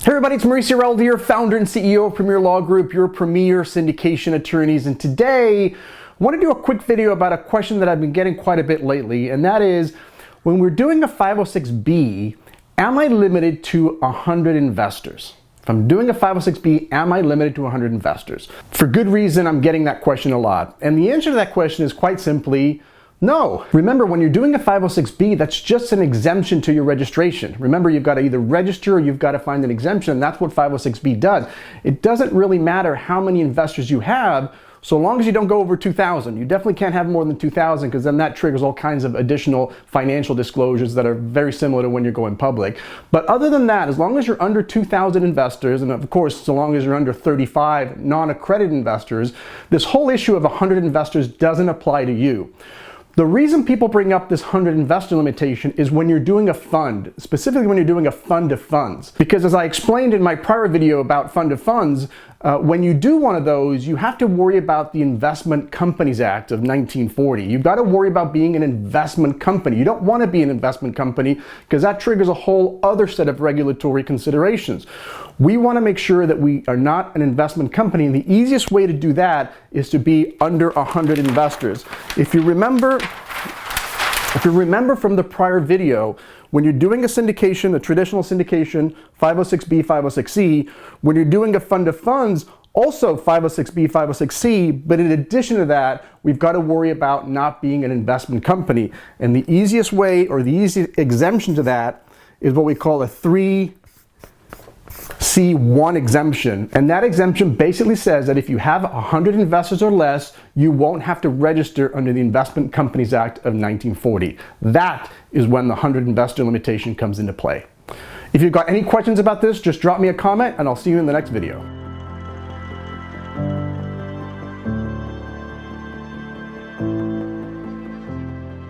Hey everybody, it's Mauricio Rauld here, founder and CEO of Premier Law Group, your premier syndication attorneys. And today, I want to do a quick video about a question that I've been getting quite a bit lately, and that is, when we're doing a 506B, am I limited to 100 investors? If I'm doing a 506B, am I limited to 100 investors? For good reason, I'm getting that question a lot. And the answer to that question is quite simply, no. Remember, when you're doing a 506B, that's just an exemption to your registration. Remember, you've got to either register or you've got to find an exemption, and that's what 506B does. It doesn't really matter how many investors you have, so long as you don't go over 2,000. You definitely can't have more than 2,000, because then that triggers all kinds of additional financial disclosures that are very similar to when you're going public. But other than that, as long as you're under 2,000 investors, and of course, so long as you're under 35 non-accredited investors, this whole issue of 100 investors doesn't apply to you. The reason people bring up this 100 investor limitation is when you're doing a fund, specifically when you're doing a fund of funds. Because as I explained in my prior video about fund of funds, when you do one of those, you have to worry about the Investment Companies Act of 1940. You've got to worry about being an investment company. You don't want to be an investment company because that triggers a whole other set of regulatory considerations. We want to make sure that we are not an investment company, and the easiest way to do that is to be under 100 investors. If you remember from the prior video, when you're doing a syndication, a traditional syndication, 506B, 506C, when you're doing a fund of funds, also 506B, 506C, but in addition to that, we've got to worry about not being an investment company. And the easiest way, or the easiest exemption to that, is what we call a 3C1 exemption. And that exemption basically says that if you have 100 investors or less, you won't have to register under the Investment Companies Act of 1940. That is when the 100 investor limitation comes into play. If you've got any questions about this, just drop me a comment and I'll see you in the next video.